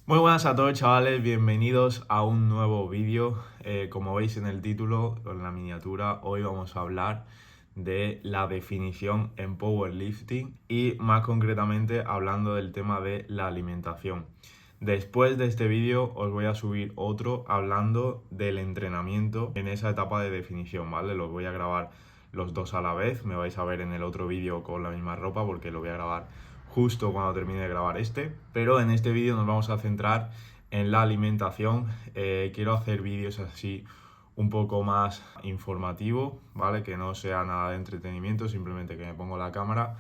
Muy buenas a todos, chavales, bienvenidos a un nuevo vídeo. Como veis en el título o en la miniatura, hoy vamos a hablar de la definición en powerlifting y más concretamente hablando del tema de la alimentación. Después de este vídeo os voy a subir otro hablando del entrenamiento en esa etapa de definición, ¿vale? Los voy a grabar los dos a la vez, me vais a ver en el otro vídeo con la misma ropa porque lo voy a grabar justo cuando termine de grabar este, pero en este vídeo nos vamos a centrar en la alimentación. Quiero hacer vídeos así un poco más informativo, ¿vale? Que no sea nada de entretenimiento, simplemente que me pongo la cámara,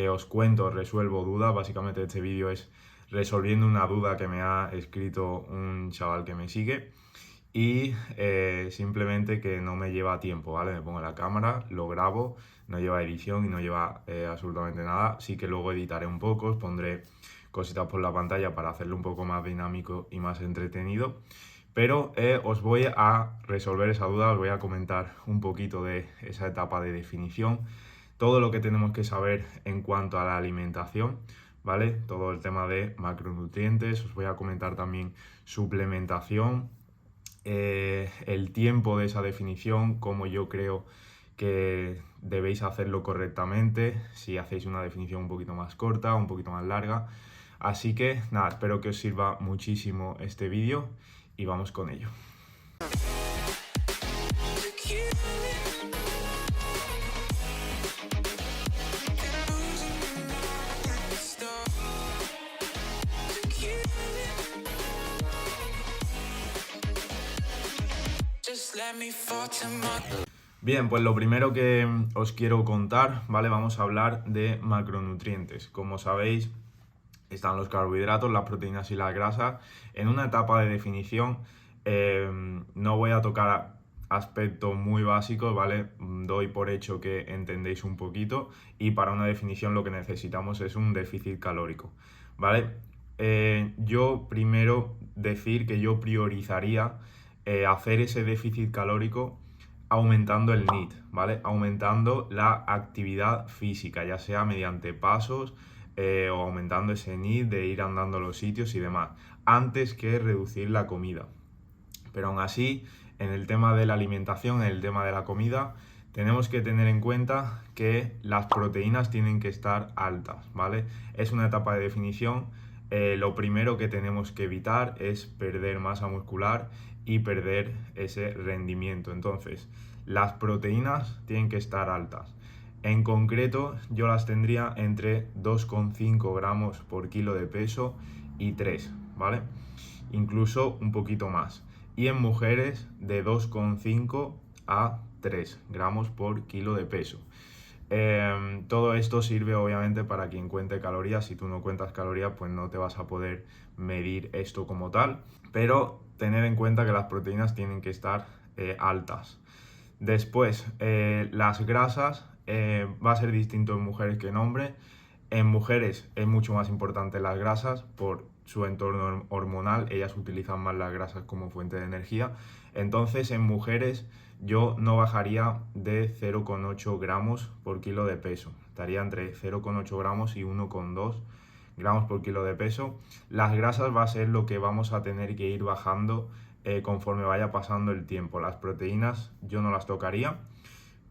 os cuento, resuelvo dudas. Básicamente este vídeo es resolviendo una duda que me ha escrito un chaval que me sigue y simplemente que no me lleva tiempo, ¿vale? Me pongo la cámara, lo grabo, no lleva edición y no lleva absolutamente nada. Sí que luego editaré un poco, os pondré cositas por la pantalla para hacerlo un poco más dinámico y más entretenido. Pero os voy a resolver esa duda, os voy a comentar un poquito de esa etapa de definición, todo lo que tenemos que saber en cuanto a la alimentación, ¿vale? Todo el tema de macronutrientes, os voy a comentar también suplementación, el tiempo de esa definición, cómo yo creo que debéis hacerlo correctamente, si hacéis una definición un poquito más corta, un poquito más larga. Así que nada, espero que os sirva muchísimo este vídeo y vamos con ello. Bien, pues lo primero que os quiero contar, ¿vale? Vamos a hablar de macronutrientes. Como sabéis, están los carbohidratos, las proteínas y las grasas. En una etapa de definición no voy a tocar aspectos muy básicos, ¿vale? Doy por hecho que entendéis un poquito y para una definición lo que necesitamos es un déficit calórico, ¿vale? Yo primero decir que yo priorizaría hacer ese déficit calórico aumentando el NEAT, ¿vale? Aumentando la actividad física, ya sea mediante pasos o aumentando ese NEAT de ir andando a los sitios y demás, antes que reducir la comida. Pero aún así, en el tema de la alimentación, en el tema de la comida, tenemos que tener en cuenta que las proteínas tienen que estar altas, ¿vale? Es una etapa de definición. Lo primero que tenemos que evitar es perder masa muscular y perder ese rendimiento. Entonces, las proteínas tienen que estar altas. En concreto, yo las tendría entre 2,5 gramos por kilo de peso y 3, ¿vale? Incluso un poquito más. Y en mujeres de 2,5 a 3 gramos por kilo de peso. Todo esto sirve obviamente para quien cuente calorías. Si tú no cuentas calorías, pues no te vas a poder medir esto como tal. Pero tener en cuenta que las proteínas tienen que estar altas. Después, las grasas va a ser distinto en mujeres que en hombres. En mujeres es mucho más importante las grasas por su entorno hormonal, ellas utilizan más las grasas como fuente de energía. Entonces en mujeres yo no bajaría de 0,8 gramos por kilo de peso, estaría entre 0,8 gramos y 1,2 gramos por kilo de peso. Las grasas va a ser lo que vamos a tener que ir bajando conforme vaya pasando el tiempo. Las proteínas yo no las tocaría,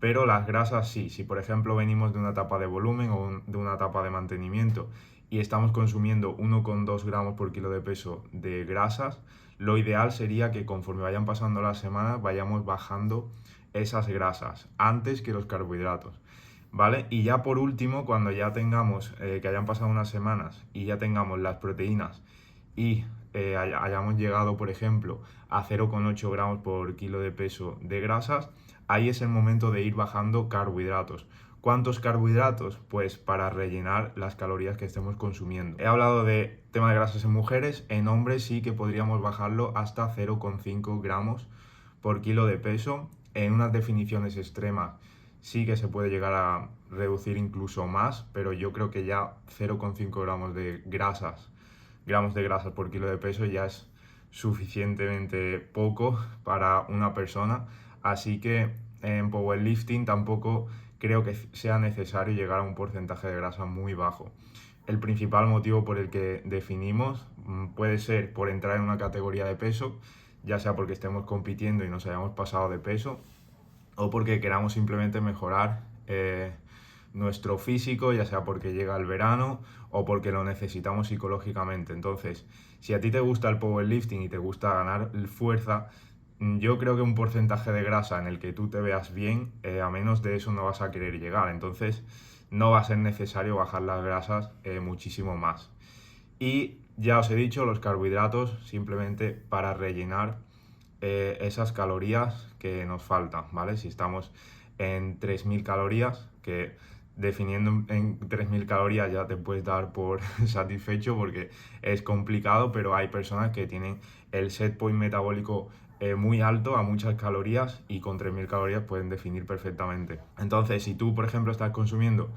pero las grasas sí. Si por ejemplo venimos de una etapa de volumen o de una etapa de mantenimiento y estamos consumiendo 1,2 gramos por kilo de peso de grasas, lo ideal sería que conforme vayan pasando las semanas vayamos bajando esas grasas antes que los carbohidratos, ¿vale? Y ya por último, cuando ya tengamos que hayan pasado unas semanas y ya tengamos las proteínas y hayamos llegado, por ejemplo, a 0,8 gramos por kilo de peso de grasas, ahí es el momento de ir bajando carbohidratos. ¿Cuántos carbohidratos? Pues para rellenar las calorías que estemos consumiendo. He hablado de tema de grasas en mujeres, en hombres sí que podríamos bajarlo hasta 0,5 gramos por kilo de peso. En unas definiciones extremas sí que se puede llegar a reducir incluso más, pero yo creo que ya 0,5 gramos de grasas por kilo de peso ya es suficientemente poco para una persona, así que en powerlifting tampoco creo que sea necesario llegar a un porcentaje de grasa muy bajo. El principal motivo por el que definimos puede ser por entrar en una categoría de peso, ya sea porque estemos compitiendo y nos hayamos pasado de peso, o porque queramos simplemente mejorar nuestro físico, ya sea porque llega el verano o porque lo necesitamos psicológicamente. Entonces, si a ti te gusta el powerlifting y te gusta ganar fuerza, yo creo que un porcentaje de grasa en el que tú te veas bien, a menos de eso no vas a querer llegar. Entonces, no va a ser necesario bajar las grasas muchísimo más. Y ya os he dicho, los carbohidratos simplemente para rellenar esas calorías que nos faltan, ¿vale? Si estamos en 3.000 calorías, que definiendo en 3.000 calorías ya te puedes dar por satisfecho porque es complicado, pero hay personas que tienen el set point metabólico muy alto a muchas calorías y con 3.000 calorías pueden definir perfectamente. Entonces, si tú, por ejemplo, estás consumiendo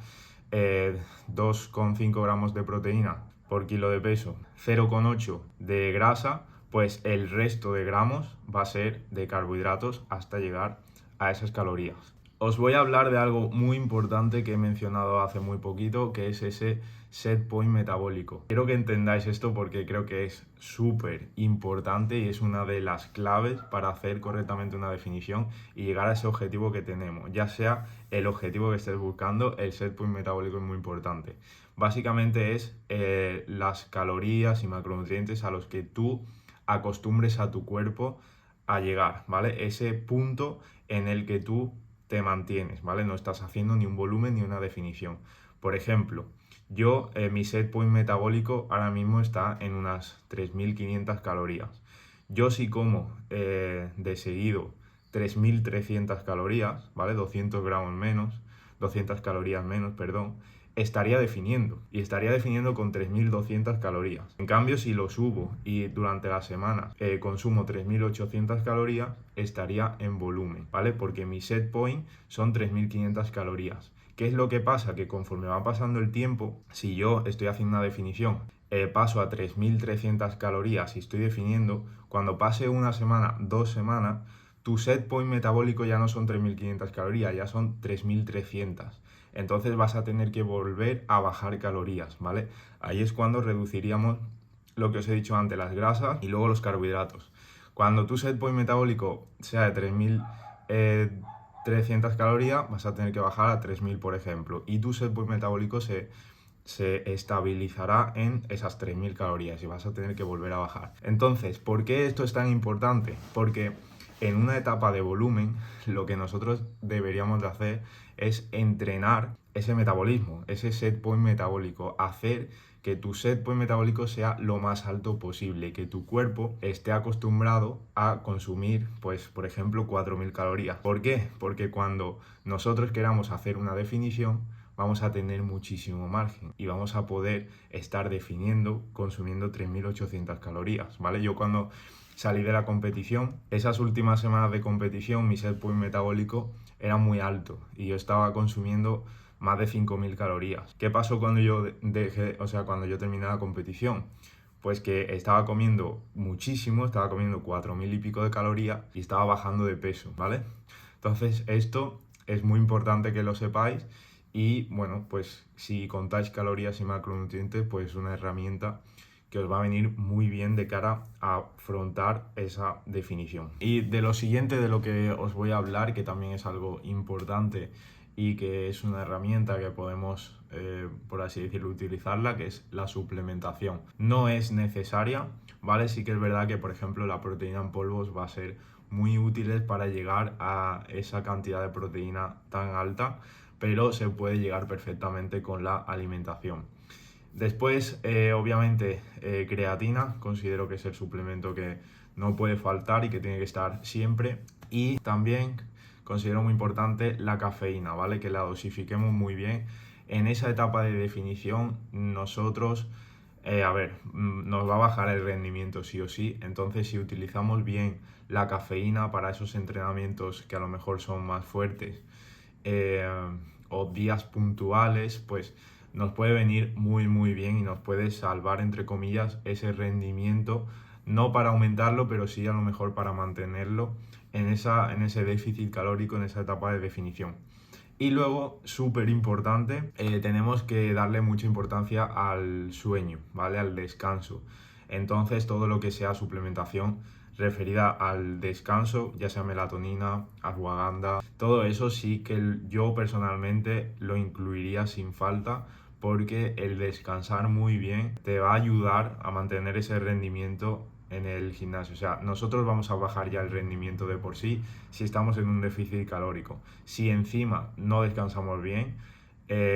2,5 gramos de proteína por kilo de peso, 0,8 de grasa, pues el resto de gramos va a ser de carbohidratos hasta llegar a esas calorías. Os voy a hablar de algo muy importante que he mencionado hace muy poquito, que es ese set point metabólico. Quiero que entendáis esto porque creo que es súper importante y es una de las claves para hacer correctamente una definición y llegar a ese objetivo que tenemos. Ya sea el objetivo que estés buscando, el set point metabólico es muy importante. Básicamente es las calorías y macronutrientes a los que tú acostumbres a tu cuerpo a llegar, ¿vale? Ese punto en el que tú te mantienes, ¿vale? No estás haciendo ni un volumen ni una definición. Por ejemplo, yo, mi set point metabólico ahora mismo está en unas 3.500 calorías. Yo si como de seguido 3.300 calorías, ¿vale? 200 gramos menos, 200 calorías menos, perdón, estaría definiendo y estaría definiendo con 3.200 calorías. En cambio, si lo subo y durante la semana consumo 3.800 calorías, estaría en volumen, ¿vale? Porque mi set point son 3.500 calorías. ¿Qué es lo que pasa? Que conforme va pasando el tiempo, si yo estoy haciendo una definición, paso a 3.300 calorías y estoy definiendo, cuando pase una semana, 2 semanas, tu set point metabólico ya no son 3.500 calorías, ya son 3.300. Entonces vas a tener que volver a bajar calorías, ¿vale? Ahí es cuando reduciríamos lo que os he dicho antes, las grasas y luego los carbohidratos. Cuando tu set point metabólico sea de 3.300 calorías, vas a tener que bajar a 3.000, por ejemplo, y tu set point metabólico se estabilizará en esas 3.000 calorías y vas a tener que volver a bajar. Entonces, ¿por qué esto es tan importante? Porque en una etapa de volumen, lo que nosotros deberíamos de hacer es entrenar ese metabolismo, ese set point metabólico, hacer que tu set point metabólico sea lo más alto posible, que tu cuerpo esté acostumbrado a consumir, pues, por ejemplo, 4.000 calorías. ¿Por qué? Porque cuando nosotros queramos hacer una definición, vamos a tener muchísimo margen y vamos a poder estar definiendo consumiendo 3.800 calorías, ¿vale? Yo cuando salí de la competición, esas últimas semanas de competición, mi set point metabólico era muy alto y yo estaba consumiendo más de 5.000 calorías. ¿Qué pasó cuando yo cuando yo terminé la competición? Pues que estaba comiendo muchísimo, estaba comiendo 4.000 y pico de calorías y estaba bajando de peso, ¿vale? Entonces esto es muy importante que lo sepáis y bueno, pues si contáis calorías y macronutrientes, pues es una herramienta que os va a venir muy bien de cara a afrontar esa definición. Y de lo siguiente de lo que os voy a hablar, que también es algo importante y que es una herramienta que podemos, por así decirlo, utilizarla, que es la suplementación. No es necesaria, ¿vale? Sí que es verdad que, por ejemplo, la proteína en polvos va a ser muy útil para llegar a esa cantidad de proteína tan alta, pero se puede llegar perfectamente con la alimentación. Después, obviamente, creatina, considero que es el suplemento que no puede faltar y que tiene que estar siempre. Y también considero muy importante la cafeína, ¿vale? Que la dosifiquemos muy bien. En esa etapa de definición, nosotros, nos va a bajar el rendimiento sí o sí. Entonces, si utilizamos bien la cafeína para esos entrenamientos que a lo mejor son más fuertes, o días puntuales, pues nos puede venir muy bien y nos puede salvar, entre comillas, ese rendimiento, no para aumentarlo, pero sí a lo mejor para mantenerlo en ese déficit calórico, en esa etapa de definición. Y luego, súper importante, tenemos que darle mucha importancia al sueño, ¿vale? Al descanso. Entonces todo lo que sea suplementación referida al descanso, ya sea melatonina, ashwagandha, todo eso sí que yo personalmente lo incluiría sin falta, porque el descansar muy bien te va a ayudar a mantener ese rendimiento en el gimnasio. O sea, nosotros vamos a bajar ya el rendimiento de por sí si estamos en un déficit calórico. Si encima no descansamos bien,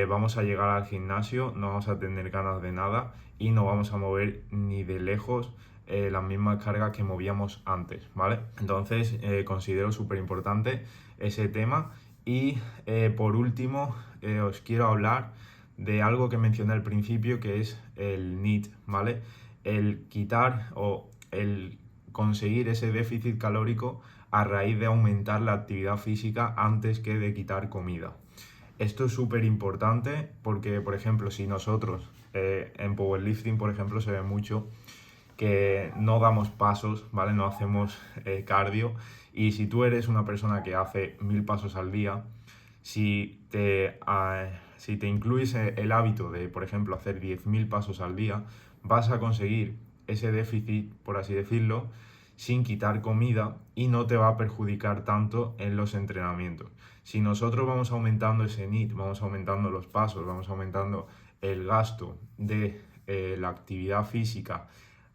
vamos a llegar al gimnasio, no vamos a tener ganas de nada y no vamos a mover ni de lejos las mismas cargas que movíamos antes, ¿vale? Entonces considero súper importante ese tema. Y por último os quiero hablar de algo que mencioné al principio, que es el NEAT, ¿vale? El quitar o el conseguir ese déficit calórico a raíz de aumentar la actividad física antes que de quitar comida. Esto es súper importante porque, por ejemplo, si nosotros en powerlifting, por ejemplo, se ve mucho que no damos pasos, ¿vale? No hacemos cardio. Y si tú eres una persona que hace 1000 pasos al día, si te incluyes el hábito de, por ejemplo, hacer 10.000 pasos al día, vas a conseguir ese déficit, por así decirlo, sin quitar comida y no te va a perjudicar tanto en los entrenamientos. Si nosotros vamos aumentando ese NEAT, vamos aumentando los pasos, vamos aumentando el gasto de la actividad física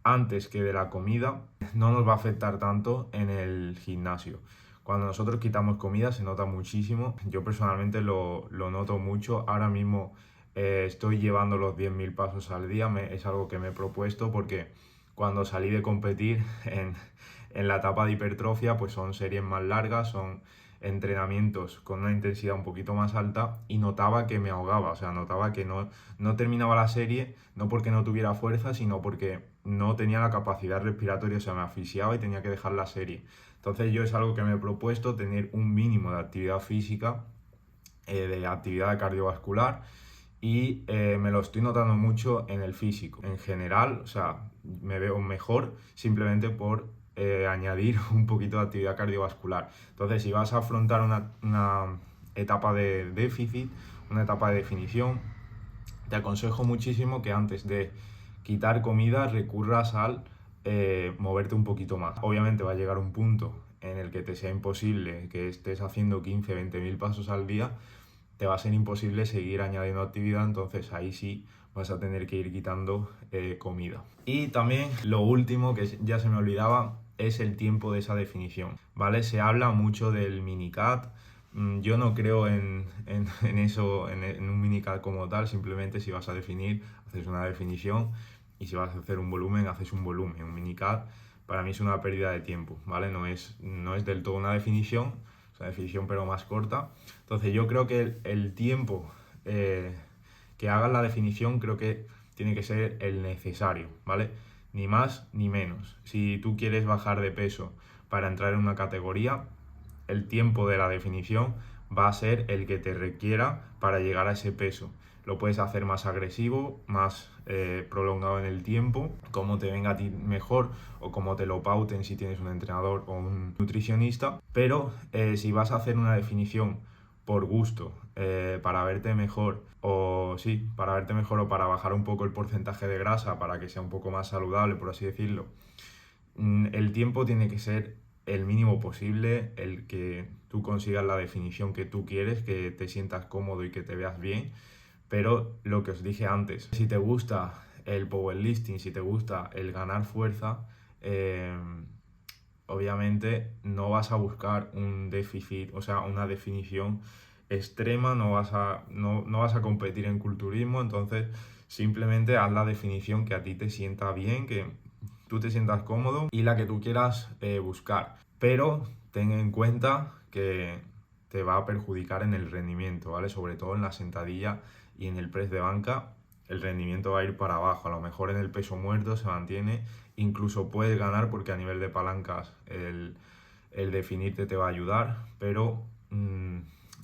antes que de la comida, no nos va a afectar tanto en el gimnasio. Cuando nosotros quitamos comida se nota muchísimo. Yo personalmente lo noto mucho. Ahora mismo estoy llevando los 10.000 pasos al día. Es algo que me he propuesto porque cuando salí de competir en la etapa de hipertrofia, pues son series más largas, son entrenamientos con una intensidad un poquito más alta y notaba que me ahogaba. O sea, notaba que no terminaba la serie, no porque no tuviera fuerza, sino porque no tenía la capacidad respiratoria, o sea, me asfixiaba y tenía que dejar la serie. Entonces yo es algo que me he propuesto, tener un mínimo de actividad física, de actividad cardiovascular, y me lo estoy notando mucho en el físico. En general, o sea, me veo mejor simplemente por añadir un poquito de actividad cardiovascular. Entonces, si vas a afrontar una etapa de déficit, una etapa de definición, te aconsejo muchísimo que antes de quitar comida recurras al moverte un poquito más. Obviamente va a llegar un punto en el que te sea imposible que estés haciendo 15, 20.000 pasos al día, te va a ser imposible seguir añadiendo actividad, entonces ahí sí vas a tener que ir quitando comida. Y también lo último que ya se me olvidaba es el tiempo de esa definición, ¿vale? Se habla mucho del minicat. Yo no creo en eso, en un minicat como tal. Simplemente si vas a definir, haces una definición, y si vas a hacer un volumen, haces un volumen. Un minicat para mí es una pérdida de tiempo, ¿vale? No es del todo una definición, es una definición pero más corta. Entonces yo creo que el tiempo que hagas la definición creo que tiene que ser el necesario, ¿vale? Ni más ni menos. Si tú quieres bajar de peso para entrar en una categoría, el tiempo de la definición va a ser el que te requiera para llegar a ese peso. Lo puedes hacer más agresivo, más prolongado en el tiempo, como te venga a ti mejor o como te lo pauten si tienes un entrenador o un nutricionista. Pero si vas a hacer una definición por gusto, para verte mejor, o sí, para verte mejor o para bajar un poco el porcentaje de grasa, para que sea un poco más saludable, por así decirlo, el tiempo tiene que ser el mínimo posible, el que tú consigas la definición que tú quieres, que te sientas cómodo y que te veas bien. Pero lo que os dije antes, si te gusta el powerlifting, si te gusta el ganar fuerza, obviamente no vas a buscar un déficit, o sea, una definición extrema, no vas a competir en culturismo. Entonces simplemente haz la definición que a ti te sienta bien, que tú te sientas cómodo y la que tú quieras buscar. Pero ten en cuenta que te va a perjudicar en el rendimiento, ¿vale? Sobre todo en la sentadilla y en el press de banca, el rendimiento va a ir para abajo. A lo mejor en el peso muerto se mantiene, incluso puedes ganar porque a nivel de palancas el definirte te va a ayudar, pero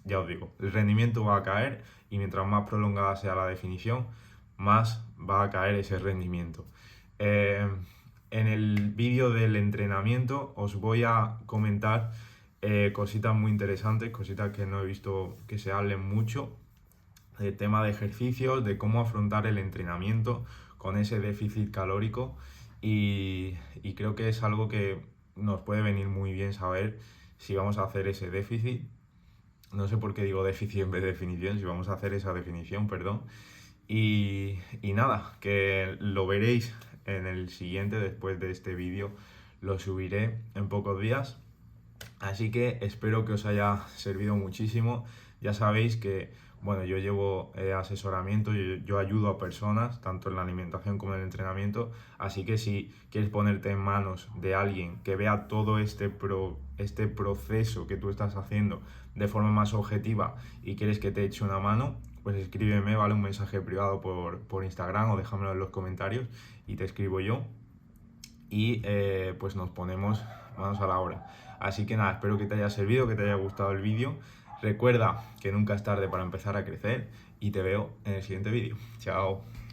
ya os digo, el rendimiento va a caer, y mientras más prolongada sea la definición, más va a caer ese rendimiento. En el vídeo del entrenamiento os voy a comentar cositas muy interesantes, cositas que no he visto que se hablen mucho, de tema de ejercicios, de cómo afrontar el entrenamiento con ese déficit calórico. y creo que es algo que nos puede venir muy bien saber si vamos a hacer ese déficit. No sé por qué digo déficit en vez de definición, si vamos a hacer esa definición, perdón. Y nada, que lo veréis en el siguiente, después de este vídeo, lo subiré en pocos días. Así que espero que os haya servido muchísimo. Ya sabéis que, bueno, yo llevo asesoramiento, yo ayudo a personas, tanto en la alimentación como en el entrenamiento. Así que si quieres ponerte en manos de alguien que vea todo este proceso que tú estás haciendo de forma más objetiva y quieres que te eche una mano, pues escríbeme, ¿vale? Un mensaje privado por Instagram o déjamelo en los comentarios y te escribo yo. Y pues nos ponemos manos a la obra. Así que nada, espero que te haya servido, que te haya gustado el vídeo. Recuerda que nunca es tarde para empezar a crecer y te veo en el siguiente vídeo. Chao.